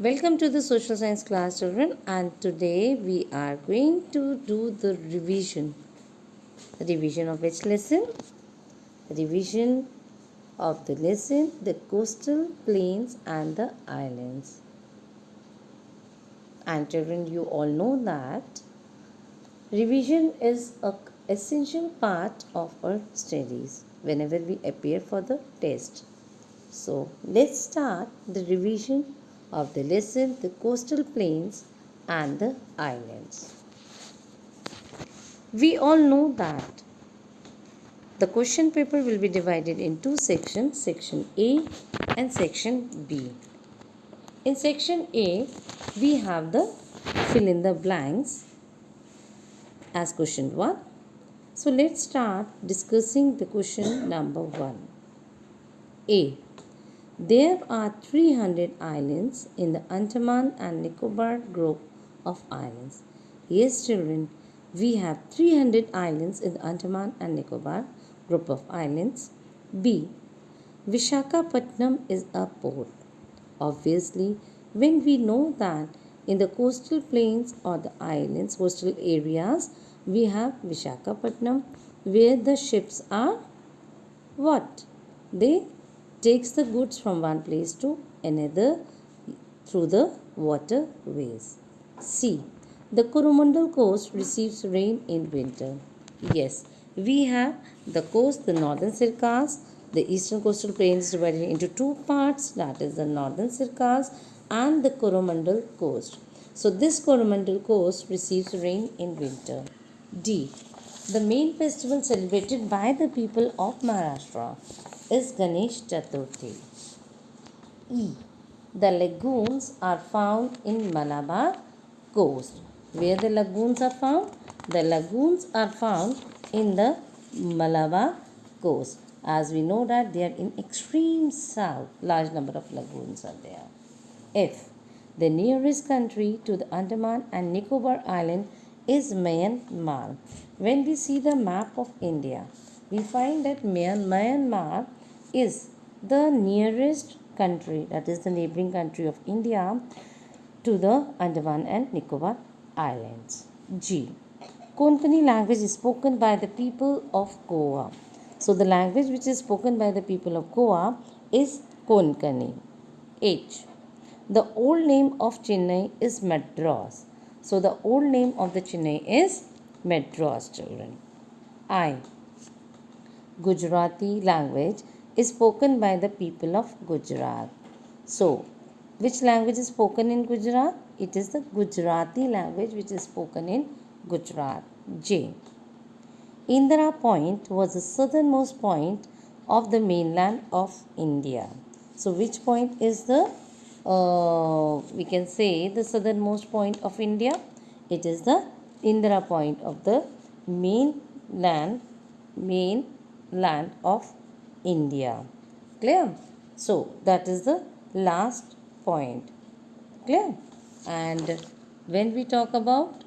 Welcome to the social science class, children, and today we are going to do the revision. Revision of which lesson? Revision of the lesson, the coastal plains and the islands. And children, you all know that revision is a essential part of our studies whenever we appear for the test. So let's start the revision of the lesson, the coastal plains and the islands. We all know that the question paper will be divided in two sections, section A and section B. In section A, we have the fill in the blanks as question 1. So let's start discussing the question number 1. A. There are 300 islands in the Andaman and Nicobar group of islands. Yes, children, we have 300 islands in the Andaman and Nicobar group of islands. B. Vishakhapatnam is a port. Obviously, when we know that in the coastal plains or the islands, coastal areas, we have Vishakhapatnam where the ships are what? They takes the goods from one place to another through the waterways. C. The Coromandel coast receives rain in winter. Yes, we have the coast, the northern circles, the eastern coastal plain is divided into two parts, that is the northern circles and the Coromandel coast. So this Coromandel coast receives rain in winter. D. The main festival celebrated by the people of Maharashtra is Ganesh Chaturthi. E. The lagoons are found in Malabar coast. Where the lagoons are found? The lagoons are found in the Malabar coast. As we know that they are in extreme south, large number of lagoons are there. F. The nearest country to the Andaman and Nicobar Island is Myanmar. When we see the map of India, we find that Myanmar is the nearest country, that is the neighboring country of India to the Andaman and Nicobar Islands. G. Konkani language is spoken by the people of Goa. So the language which is spoken by the people of Goa is Konkani. H. The old name of Chennai is Madras. So the old name of the Chennai is Madras, children. I. Gujarati language is spoken by the people of Gujarat. So, which language is spoken in Gujarat? It is the Gujarati language which is spoken in Gujarat. J. Indira Point was the southernmost point of the mainland of India. So, which point is the we can say the southernmost point of India? It is the Indira Point of the mainland of India. Clear? So, that is the last point. Clear? And when we talk about,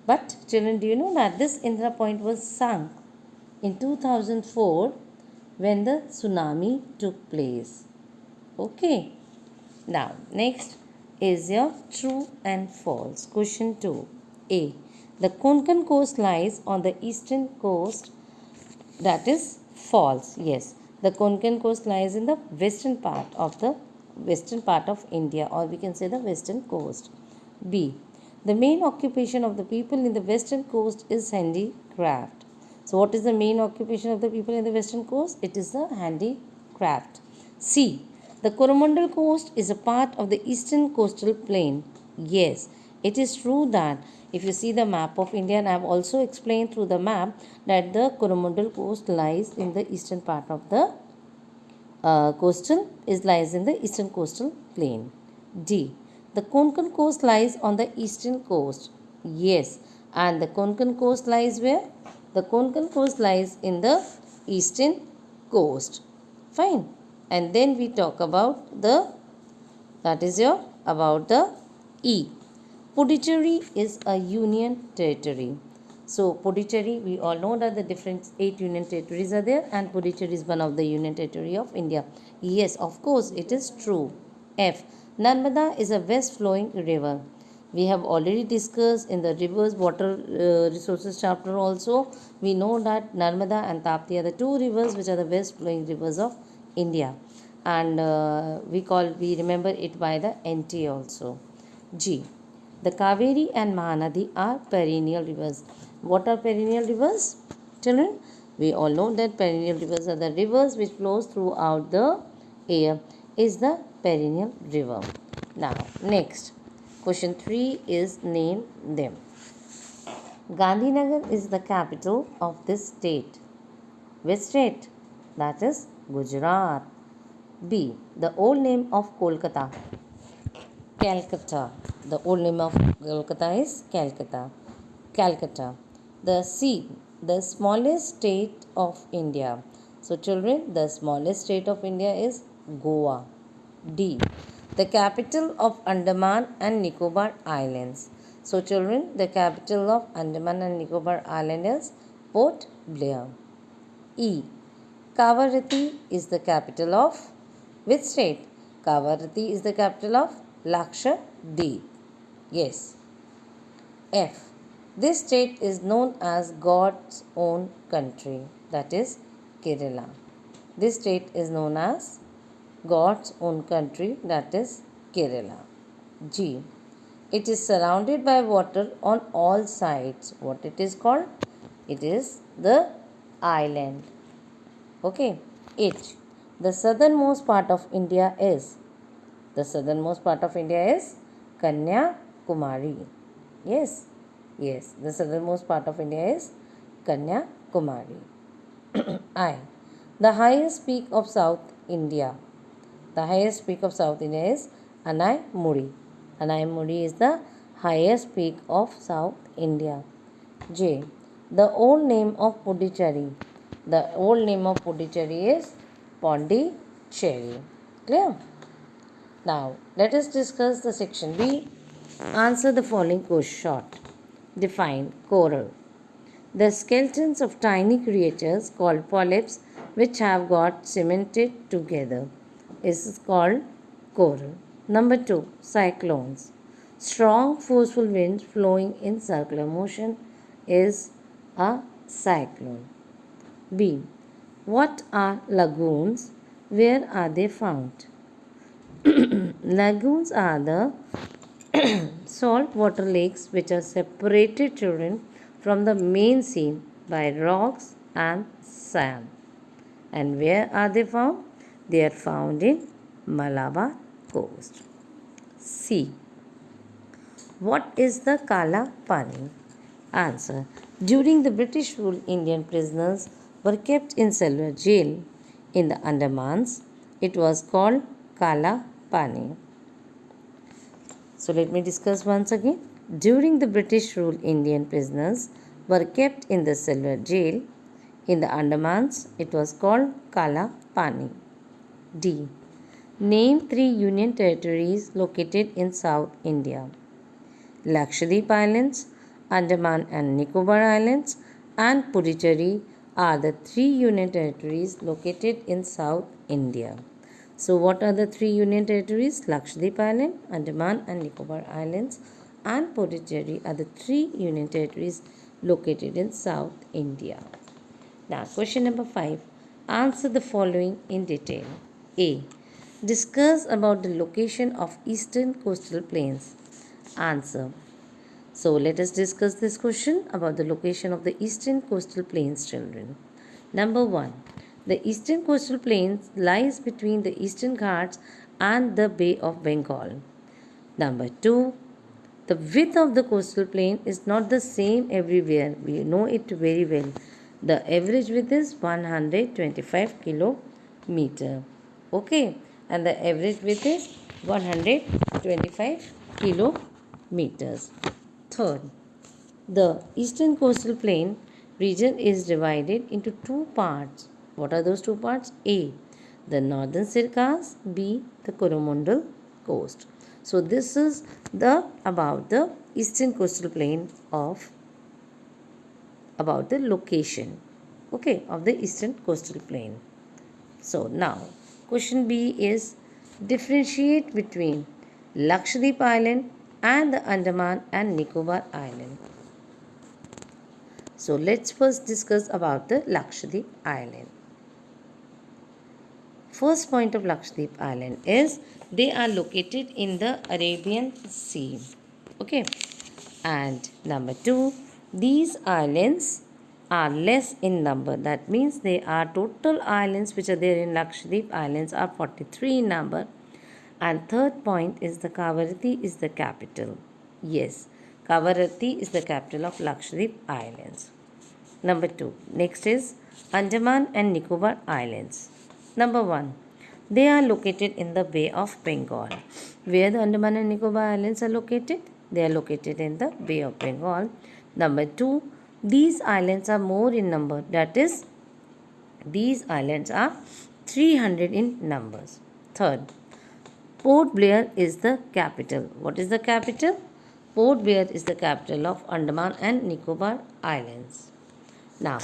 but children, do you know that this Indira Point was sunk in 2004 when the tsunami took place? Okay. Now, next is your true and false. Question 2. A. The Konkan coast lies on the eastern coast. That is false. Yes. The Konkan coast lies in the western part of India, or we can say the western coast. B. The main occupation of the people in the western coast is handicraft. So what is the main occupation of the people in the western coast? It is the handicraft. C. The Coromandel coast is a part of the eastern coastal plain. Yes, it is true that if you see the map of India, and I have also explained through the map that the Coromandel coast lies in the eastern part of the lies in the eastern coastal plain. D. The Konkan coast lies on the eastern coast. Yes, and the Konkan coast lies where? The Konkan coast lies in the eastern coast. Fine. And then we talk about the E. Puducherry is a union territory. So Puducherry, we all know that the different 8 union territories are there, and Puducherry is one of the union territory of India. Yes, of course, it is true. F. Narmada is a west flowing river. We have already discussed in the rivers water resources chapter also. We know that Narmada and Tapti are the two rivers which are the west flowing rivers of India, and we remember it by the NT also. G. The Kaveri and Mahanadi are perennial rivers. What are perennial rivers, children? We all know that perennial rivers are the rivers which flows throughout the year. Is the perennial river. Now, next. Question 3 is name them. Gandhinagar is the capital of this state. Which state? That is Gujarat. B. The old name of Kolkata. Calcutta. The old name of Kolkata is Calcutta. Calcutta. The C. The smallest state of India. So children, the smallest state of India is Goa. D. The capital of Andaman and Nicobar Islands. So children, the capital of Andaman and Nicobar Island is Port Blair. E. Kavarati is the capital of which state? Kavarati is the capital of Lakshadweep. Yes. F. This state is known as God's own country. That is Kerala. This state is known as God's own country. That is Kerala. G. It is surrounded by water on all sides. What it is called? It is the island. Okay. H. The southernmost part of India is Kanyakumari. Yes. Yes. The southernmost part of India is Kanyakumari. I. The highest peak of South India. The highest peak of South India is Anaimuri. Anaimuri is the highest peak of South India. J. The old name of Puducherry. The old name of Puducherry is Pondicherry. Clear? Now, let us discuss the section B. Answer the following question short. Define coral. The skeletons of tiny creatures called polyps which have got cemented together is called coral. Number 2. Cyclones. Strong forceful winds flowing in circular motion is a cyclone. B. What are lagoons? Where are they found? Lagoons are the salt water lakes which are separated, children, from the main sea by rocks and sand. And where are they found? They are found in Malabar coast. C. What is the Kala Pani? Answer. During the British rule, Indian prisoners were kept in Salwar jail in the Andamans. It was called Kala Pani. So let me discuss once again. During the British rule, Indian prisoners were kept in the Salwar jail in the Andamans. It was called Kala Pani. D. Name 3 union territories located in South India. Lakshadweep Islands, Andaman and Nicobar Islands, and Puducherry are the 3 union territories located in South India. So, what are the 3 union territories? Lakshadweep Island, Andaman and Nicobar Islands, and Puducherry are the 3 union territories located in South India. Now, question number 5. Answer the following in detail. A. Discuss about the location of eastern coastal plains. Answer. So, let us discuss this question about the location of the eastern coastal plains, children. Number 1. The eastern coastal plains lies between the Eastern Ghats and the Bay of Bengal. Number 2. The width of the coastal plain is not the same everywhere. We know it very well. The average width is 125 kilometer. Okay. And the average width is 125 kilometers. Third, the eastern coastal plain region is divided into 2 parts. What are those 2 parts? A. The northern Sircas. B. The Coromandel coast. So this is about the eastern coastal plain about the location, okay, of the eastern coastal plain. So now question B is differentiate between Lakshadweep Island and the Andaman and Nicobar Island. So let's first discuss about the Lakshadweep Island. First point of Lakshadweep Island is they are located in the Arabian Sea. Okay. And number 2, these islands are less in number. That means they are total islands which are there in Lakshadweep Islands are 43 in number. And third point is the Kavaratti is the capital. Yes, Kavaratti is the capital of Lakshadweep Islands. Number 2. Next is Andaman and Nicobar Islands. Number 1. They are located in the Bay of Bengal. Where the Andaman and Nicobar Islands are located? They are located in the Bay of Bengal. Number 2. These islands are more in number. That is, these islands are 300 in numbers. Third, Port Blair is the capital. What is the capital? Port Blair is the capital of Andaman and Nicobar Islands. Now,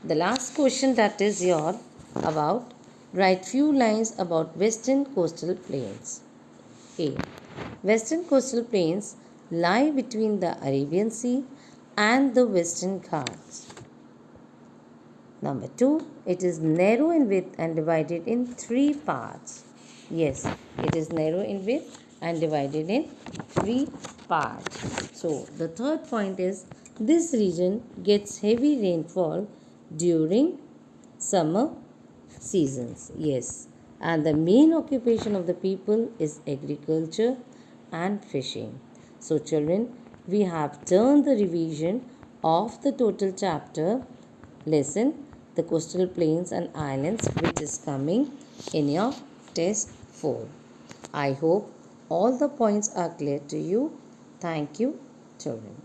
the last question that is your about write few lines about Western Coastal Plains. A. Western Coastal Plains lie between the Arabian Sea and the Western Ghats. Number 2. It is narrow in width and divided in 3 parts. Yes, it is narrow in width and divided in 3 parts. So, the third point is this region gets heavy rainfall during summer seasons. Yes, and the main occupation of the people is agriculture and fishing. So, children, we have done the revision of the total chapter lesson, the coastal plains and islands, which is coming in your test 4. I hope all the points are clear to you. Thank you, children.